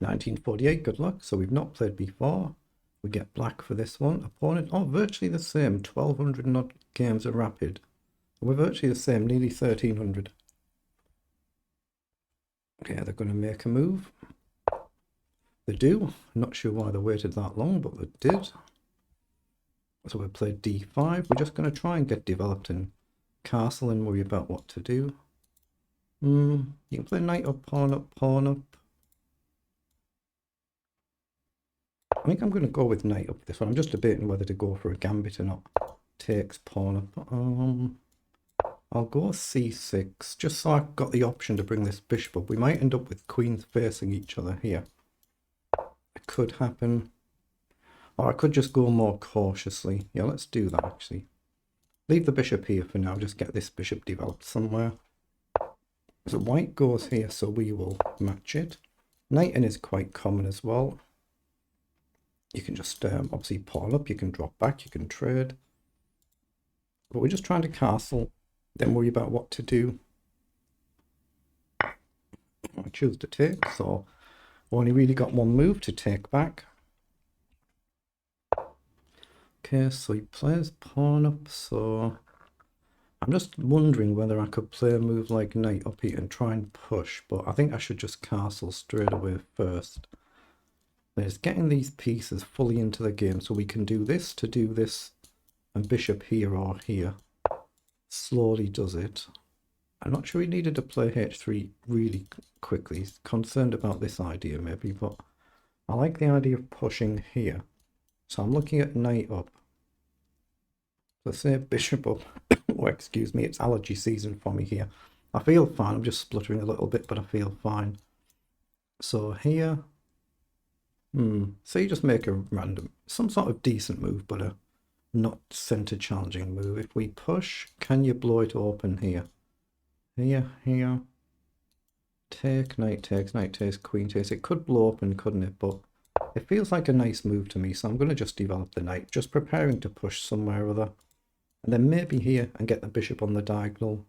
1948, good luck. So we've not played before. We get black for this one. Opponent, oh, virtually the same. 1200 odd games of rapid. We're virtually the same, nearly 1300. Okay, they're going to make a move. They do. I'm not sure why they waited that long, but they did. So we played d5. We're just going to try and get developed in castle and worry about what to do. You can play knight up, pawn up, pawn up. I think I'm going to go with knight up this one. I'm just debating whether to go for a gambit or not. Takes pawn up. I'll go c6, just so I've got the option to bring this bishop up. We might end up with queens facing each other here. It could happen. Or I could just go more cautiously. Yeah, let's do that actually. Leave the bishop here for now, just get this bishop developed somewhere. So white goes here, so we will match it. Knighting is quite common as well. You can just obviously pawn up, you can drop back, you can trade. But we're just trying to castle, then worry about what to do. I choose to take, so we've only really got one move to take back. Okay, so he plays pawn up, so I'm just wondering whether I could play a move like knight up here and try and push, but I think I should just castle straight away first. There's getting these pieces fully into the game, so we can do this to do this, and bishop here or here. Slowly does it. I'm not sure he needed to play h3 really quickly. He's concerned about this idea maybe, but I like the idea of pushing here. So I'm looking at knight up. Let's say bishop up. Oh, excuse me, it's allergy season for me here. I feel fine, I'm just spluttering a little bit, but I feel fine. So here, so you just make a random, some sort of decent move, but a not center challenging move. If we push, can you blow it open here? Here. Take, knight takes, queen takes. It could blow open, couldn't it? But it feels like a nice move to me, so I'm going to just develop the knight, just preparing to push somewhere or other. And then maybe here and get the bishop on the diagonal.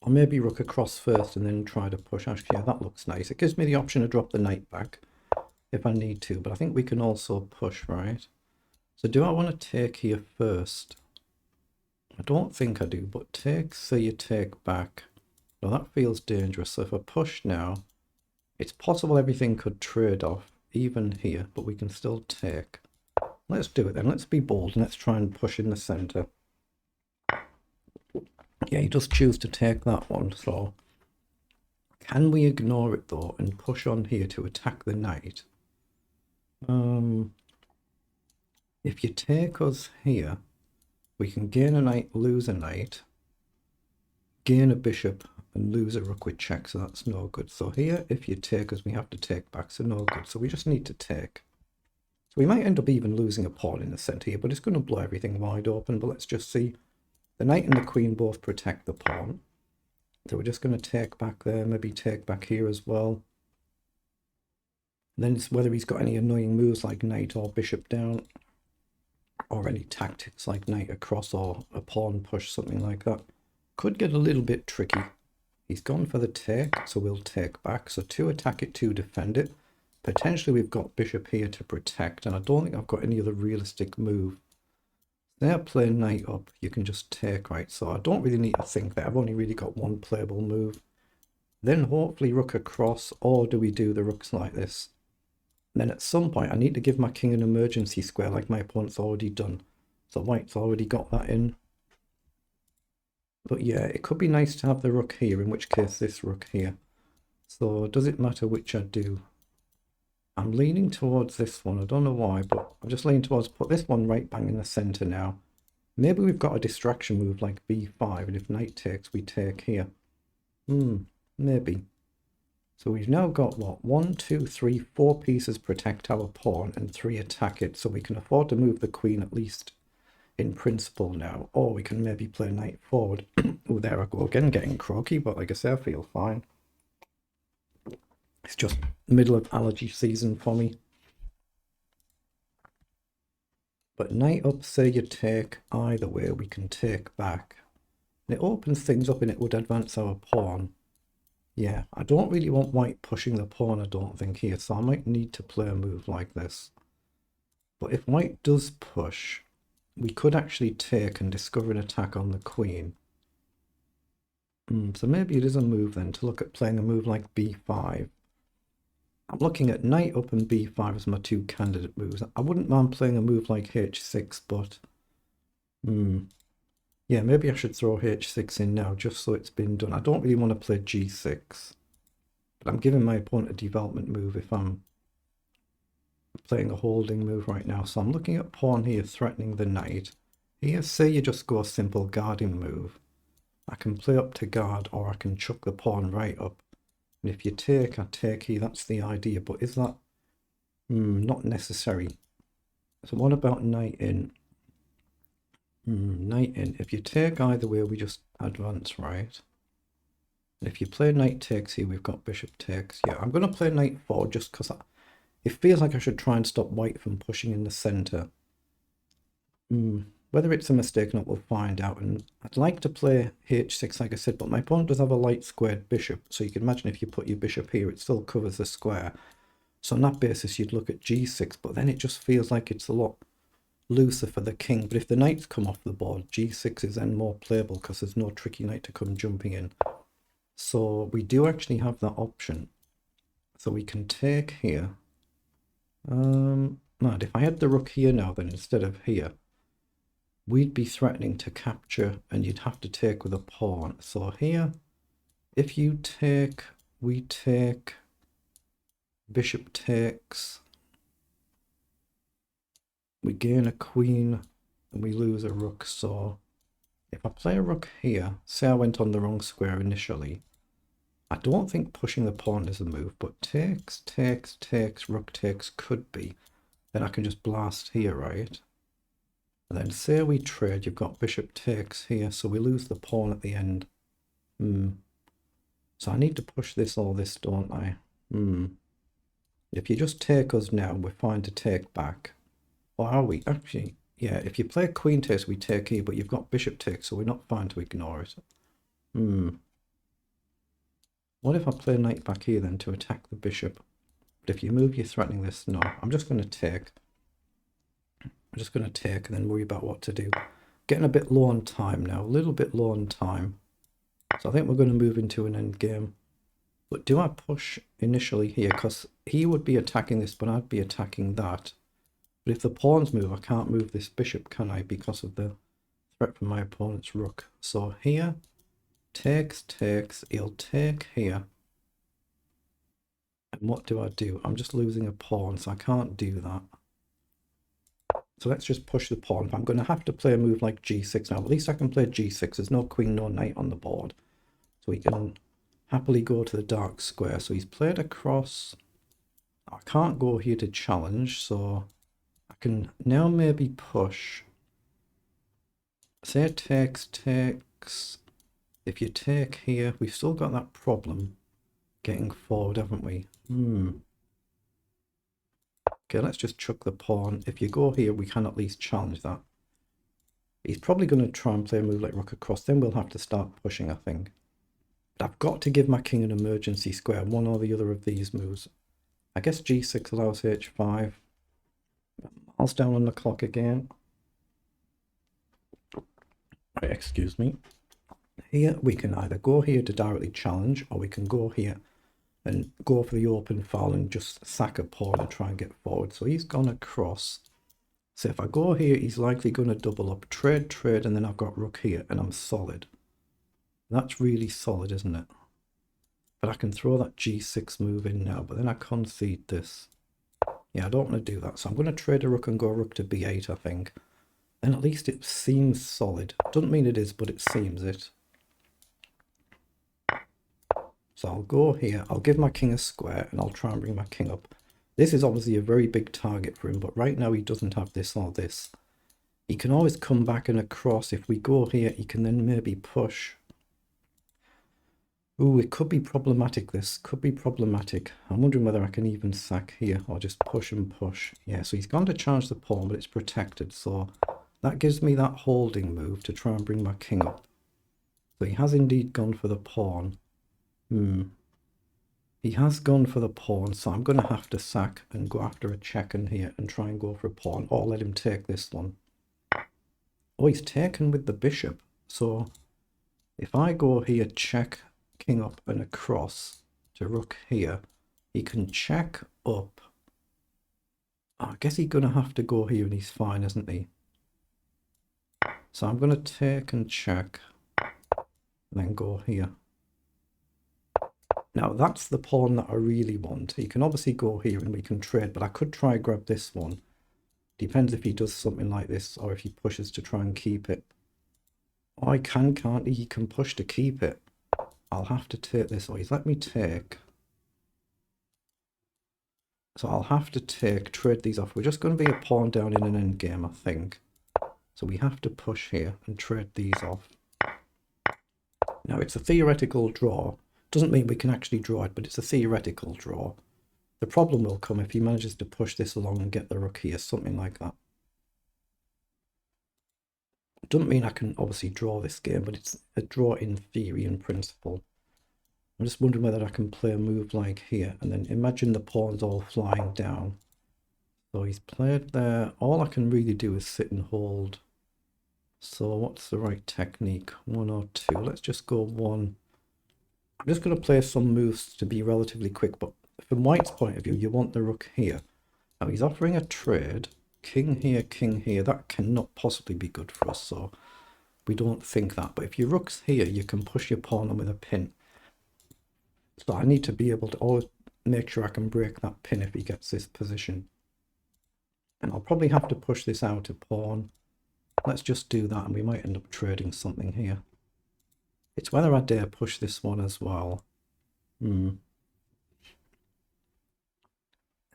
Or maybe rook across first and then try to push. Actually, yeah, that looks nice. It gives me the option to drop the knight back if I need to, but I think we can also push, right? So do I want to take here first? I don't think I do, but take, so you take back. Now that feels dangerous. So if I push now, it's possible everything could trade off, even here, but we can still take. Let's do it then. Let's be bold and let's try and push in the center. Yeah, he does choose to take that one, so can we ignore it though and push on here to attack the knight? If you take us here, we can gain a knight, lose a knight, gain a bishop and lose a rook with check, so that's no good. So here, if you take us, we have to take back, so no good. So we just need to take. So we might end up even losing a pawn in the center here, but it's going to blow everything wide open. But let's just see. The knight and the queen both protect the pawn. So we're just going to take back there, maybe take back here as well. And then it's whether he's got any annoying moves like knight or bishop down, or any tactics like knight across or a pawn push, something like that. Could get a little bit tricky. He's gone for the take, so we'll take back. So 2 attack it, 2 defend it. Potentially we've got bishop here to protect, and I don't think I've got any other realistic move. They're playing knight up, you can just take, right? So I don't really need to think that. I've only really got one playable move. Then hopefully rook across, or do we do the rooks like this? And then at some point I need to give my king an emergency square like my opponent's already done. So white's already got that in. But yeah, it could be nice to have the rook here, in which case this rook here. So does it matter which I do? I'm leaning towards this one. I don't know why, but I'm just leaning towards put this one right bang in the center now. Maybe we've got a distraction move like b5, and if knight takes, we take here. Maybe. So we've now got what? 1, 2, 3, 4 pieces protect our pawn and 3 attack it, so we can afford to move the queen at least in principle now. Or we can maybe play knight forward. Oh, there I go again, getting croaky, but like I say, I feel fine. It's just middle of allergy season for me. But knight up, say you take, either way we can take back. And it opens things up and it would advance our pawn. Yeah, I don't really want white pushing the pawn, I don't think, here, so I might need to play a move like this. But if white does push, we could actually take and discover an attack on the queen. So maybe it is a move then to look at playing a move like b5. I'm looking at knight up and b5 as my two candidate moves. I wouldn't mind playing a move like h6, but yeah, maybe I should throw h6 in now just so it's been done. I don't really want to play g6, but I'm giving my opponent a development move if I'm playing a holding move right now. So I'm looking at pawn here threatening the knight. Here, say you just go a simple guarding move. I can play up to guard, or I can chuck the pawn right up. And if you take, I take here. That's the idea. But is that not necessary? So what about knight in? Knight in. If you take either way, we just advance, right? And if you play knight takes here, we've got bishop takes. Yeah, I'm going to play knight 4 just because it feels like I should try and stop white from pushing in the centre. Whether it's a mistake or not, we'll find out. And I'd like to play h6, like I said, but my opponent does have a light squared bishop. So you can imagine if you put your bishop here, it still covers the square. So on that basis, you'd look at g6, but then it just feels like it's a lot looser for the king. But if the knights come off the board, g6 is then more playable because there's no tricky knight to come jumping in. So we do actually have that option. So we can take here. Mad, if I had the rook here now, then instead of here, we'd be threatening to capture and you'd have to take with a pawn. So here, if you take, we take, bishop takes, we gain a queen and we lose a rook. So if I play a rook here, say I went on the wrong square initially, I don't think pushing the pawn is a move, but takes, takes, takes, rook takes could be. Then I can just blast here, right? And then say we trade, you've got bishop takes here, so we lose the pawn at the end. So I need to push this or this, don't I? If you just take us now, we're fine to take back. Or are we? Actually, yeah, if you play queen takes, we take here, but you've got bishop takes, so we're not fine to ignore it. What if I play knight back here then to attack the bishop? But if you move, you're threatening this. No, I'm just going to take. I'm just going to take and then worry about what to do. Getting a bit low on time now, a little bit low on time. So I think we're going to move into an end game. But do I push initially here? Because he would be attacking this, but I'd be attacking that. But if the pawns move, I can't move this bishop, can I? Because of the threat from my opponent's rook. So here, takes, takes, he'll take here. And what do I do? I'm just losing a pawn, so I can't do that. So let's just push the pawn. I'm going to have to play a move like g6 now. At least I can play g6. There's no queen, no knight on the board. So he can happily go to the dark square. So he's played across. I can't go here to challenge, so I can now maybe push. Say takes, takes. If you take here, we've still got that problem getting forward, haven't we? Okay, let's just chuck the pawn. If you go here, we can at least challenge that. He's probably going to try and play a move like rook across. Then we'll have to start pushing, I think. But I've got to give my king an emergency square, one or the other of these moves. I guess g6 allows h5. Miles down on the clock again. Right, excuse me. Here, we can either go here to directly challenge, or we can go here and go for the open file and just sack a pawn and try and get forward. So he's gone across. So if I go here, he's likely going to double up, trade, trade, and then I've got rook here, and I'm solid. That's really solid, isn't it? But I can throw that g6 move in now, but then I concede this. Yeah, I don't want to do that. So I'm going to trade a rook and go rook to b8, I think. Then at least it seems solid. Doesn't mean it is, but it seems it. So I'll go here, I'll give my king a square, and I'll try and bring my king up. This is obviously a very big target for him, but right now he doesn't have this or this. He can always come back and across. If we go here, he can then maybe push. Ooh, it could be problematic, this. Could be problematic. I'm wondering whether I can even sack here, or just push and push. Yeah, so he's gone to charge the pawn, but it's protected, so that gives me that holding move to try and bring my king up. So he has indeed gone for the pawn. He has gone for the pawn, so I'm going to have to sack and go after a check in here and try and go for a pawn, or let him take this one. Oh, he's taken with the bishop. So if I go here, check, king up and across to rook here, he can check up. I guess he's going to have to go here and he's fine, isn't he? So I'm going to take and check and then go here. Now that's the pawn that I really want. He can obviously go here and we can trade, but I could try grab this one. Depends if he does something like this or if he pushes to try and keep it. Oh, I can't he? He can push to keep it. I'll have to take this. Oh, he's let me take. So I'll have to trade these off. We're just going to be a pawn down in an endgame, I think. So we have to push here and trade these off. Now it's a theoretical draw. Doesn't mean we can actually draw it, but it's a theoretical draw. The problem will come if he manages to push this along and get the rook here, something like that. Doesn't mean I can obviously draw this game, but it's a draw in theory and principle. I'm just wondering whether I can play a move like here, and then imagine the pawns all flying down. So he's played there. All I can really do is sit and hold. So what's the right technique? 1 or 2. Let's just go 1. I'm just going to play some moves to be relatively quick, but from White's point of view, you want the rook here. Now he's offering a trade. King here, king here. That cannot possibly be good for us, so we don't think that. But if your rook's here, you can push your pawn on with a pin. So I need to be able to always make sure I can break that pin if he gets this position. And I'll probably have to push this out a pawn. Let's just do that and we might end up trading something here. It's whether I dare push this one as well.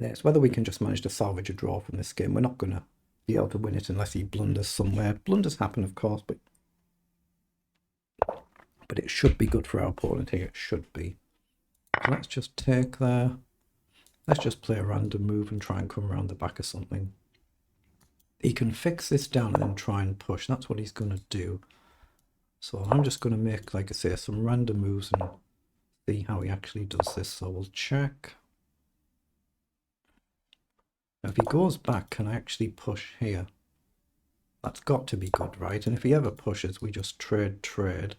It's whether we can just manage to salvage a draw from this game. We're not going to be able to win it unless he blunders somewhere. Blunders happen, of course, but it should be good for our opponent here. It should be. So let's just take there. Let's just play a random move and try and come around the back of something. He can fix this down and then try and push. That's what he's going to do. So I'm just going to make, like I say, some random moves and see how he actually does this. So we'll check. Now if he goes back, can I actually push here? That's got to be good, right? And if he ever pushes, we just trade.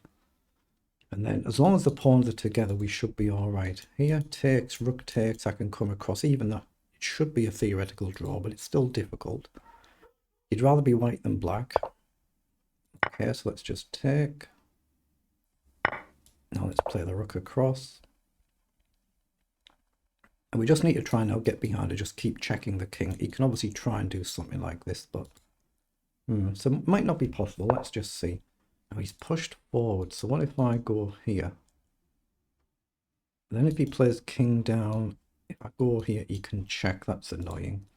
And then as long as the pawns are together, we should be all right. Here, takes, rook takes, I can come across. Even though it should be a theoretical draw, but it's still difficult. You'd rather be white than black. Okay, so let's just take. Now let's play the rook across. And we just need to try now get behind and just keep checking the king. He can obviously try and do something like this, but so it might not be possible. Let's just see. Now he's pushed forward. So what if I go here? Then if he plays king down, if I go here, he can check. That's annoying.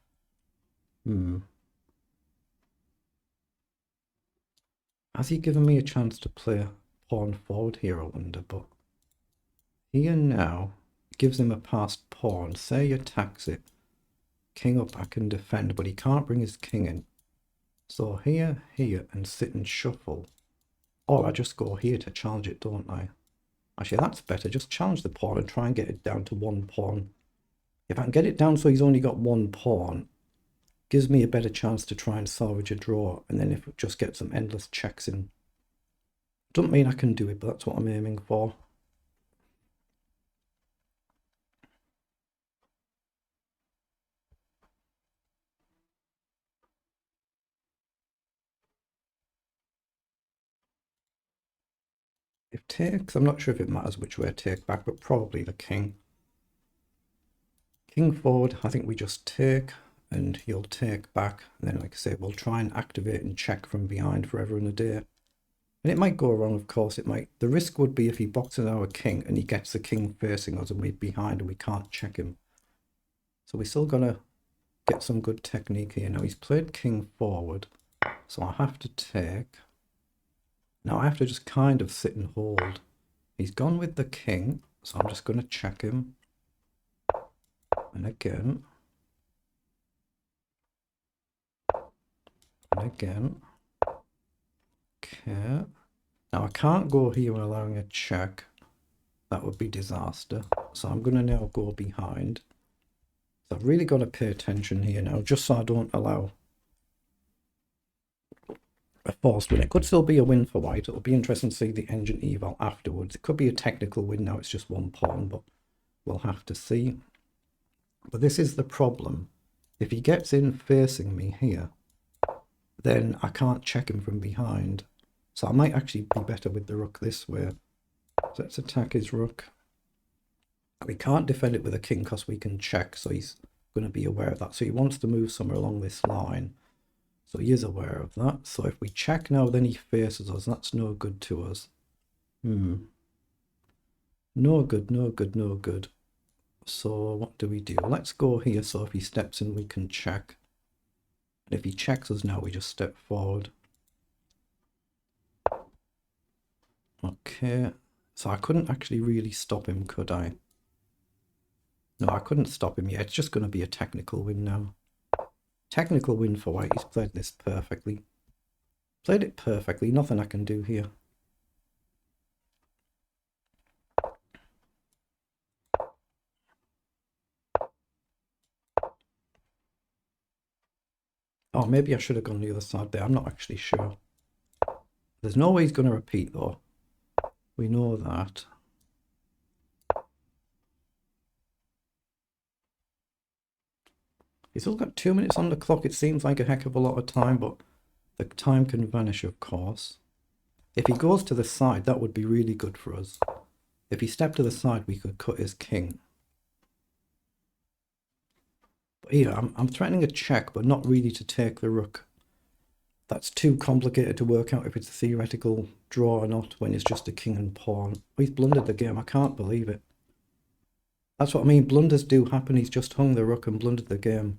Has he given me a chance to play pawn forward here, I wonder? But here now gives him a passed pawn. Say he attacks it. King up, I can defend, but he can't bring his king in. So here, and sit and shuffle. Or I just go here to challenge it, don't I? Actually, that's better. Just challenge the pawn and try and get it down to 1 pawn. If I can get it down so he's only got 1 pawn, gives me a better chance to try and salvage a draw. And then if it just gets some endless checks in. Doesn't mean I can do it, but that's what I'm aiming for. If takes, I'm not sure if it matters which way I take back, but probably the king. King forward, I think we just take, and he'll take back. And then, like I say, we'll try and activate and check from behind forever and a day. And it might go wrong, of course, it might. The risk would be if he boxes our king and he gets the king facing us and we're behind and we can't check him. So we're still gonna get some good technique here. Now he's played king forward, so I have to take. Now I have to just kind of sit and hold. He's gone with the king, so I'm just going to check him. And again. And again. Okay. Now I can't go here when allowing a check. That would be disaster. So I'm going to now go behind. So I've really got to pay attention here now, just so I don't allow a forced win. It could still be a win for white. It'll be interesting to see the engine eval afterwards. It could be a technical win now, it's just one pawn, but we'll have to see. But this is the problem. If he gets in facing me here, then I can't check him from behind. So I might actually be better with the rook this way. So let's attack his rook. We can't defend it with a king because we can check, so he's going to be aware of that. So he wants to move somewhere along this line. So he is aware of that. So if we check now, then he faces us. That's no good to us. No good, no good, no good. So what do we do? Let's go here, so if he steps in, we can check. And if he checks us now, we just step forward. Okay. So I couldn't actually really stop him, could I? No, I couldn't stop him yet. It's just going to be a technical win now. Technical win for white. He's played this perfectly. Played it perfectly. Nothing I can do here. Oh, maybe I should have gone the other side there. I'm not actually sure. There's no way he's going to repeat, though. We know that. He's still got 2 minutes on the clock. It seems like a heck of a lot of time, but the time can vanish, of course. If he goes to the side, that would be really good for us. If he stepped to the side, we could cut his king. But here, I'm threatening a check, but not really to take the rook. That's too complicated to work out if it's a theoretical draw or not when it's just a king and pawn. Oh, he's blundered the game. I can't believe it. That's what I mean. Blunders do happen. He's just hung the rook and blundered the game.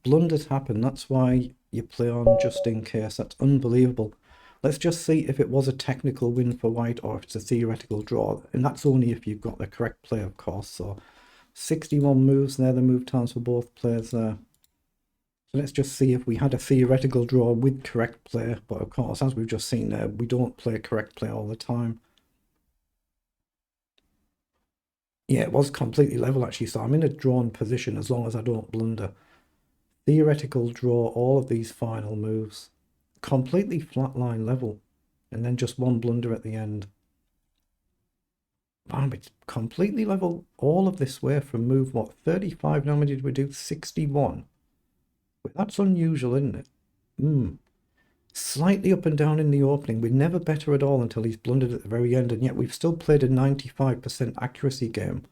Blunders happen. That's why you play on just in case. That's unbelievable. Let's just see if it was a technical win for white or if it's a theoretical draw. And that's only if you've got the correct play, of course. So 61 moves there, the move times for both players there. So let's just see if we had a theoretical draw with correct play. But of course, as we've just seen there, we don't play correct play all the time. Yeah, it was completely level actually. So I'm in a drawn position as long as I don't blunder. Theoretical draw, all of these final moves. Completely flatline level. And then just one blunder at the end. Bam, it's completely level all of this way from move, what, 35? Now did we do 61? But that's unusual, isn't it? Slightly up and down in the opening. We're never better at all until he's blundered at the very end. And yet we've still played a 95% accuracy game.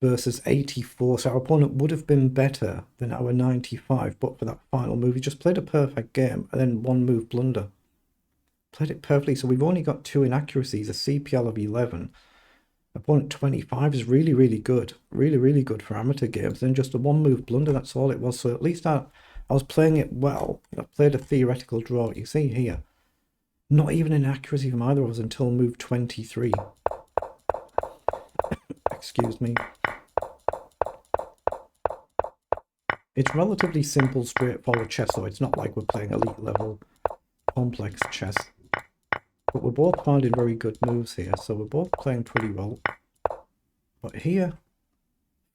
Versus 84, so our opponent would have been better than our 95, but for that final move. He just played a perfect game, and then one move blunder. Played it perfectly, so we've only got 2 inaccuracies, a CPL of 11. Opponent 25 is really, really good. Really, really good for amateur games. Then just a one move blunder, that's all it was. So at least I was playing it well. I played a theoretical draw. You see here, not even an accuracy from either of us until move 23. Excuse me. It's relatively simple, straightforward chess, so it's not like we're playing elite level complex chess. But we're both finding very good moves here, so we're both playing pretty well. But here,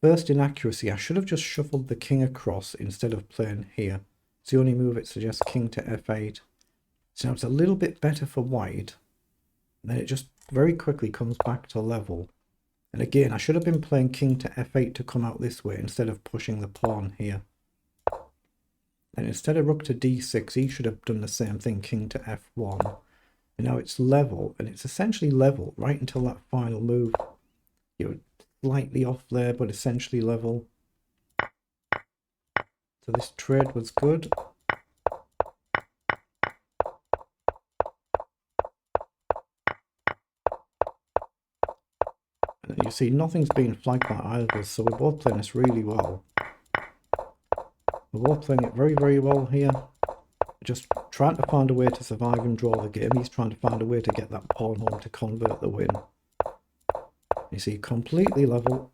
first inaccuracy, I should have just shuffled the king across instead of playing here. It's the only move it suggests, king to f8. So now it's a little bit better for white. And then it just very quickly comes back to level. And again, I should have been playing king to f8 to come out this way instead of pushing the pawn here. And instead of rook to d6, he should have done the same thing, king to f1. And now it's level, and it's essentially level right until that final move. You're slightly off there, but essentially level. So this trade was good. And you see, nothing's been flagged by either, so we're both playing this really well. We're both playing it very, very well here. Just trying to find a way to survive and draw the game. He's trying to find a way to get that pawn home to convert the win. You see, completely level.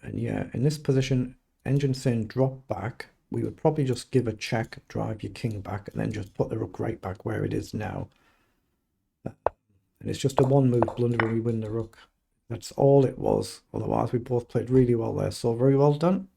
And yeah, in this position, engine saying drop back. We would probably just give a check, drive your king back, and then just put the rook right back where it is now. And And it's just a one move blunder and we win the rook. That's all it was. Otherwise, we both played really well there. So very well done.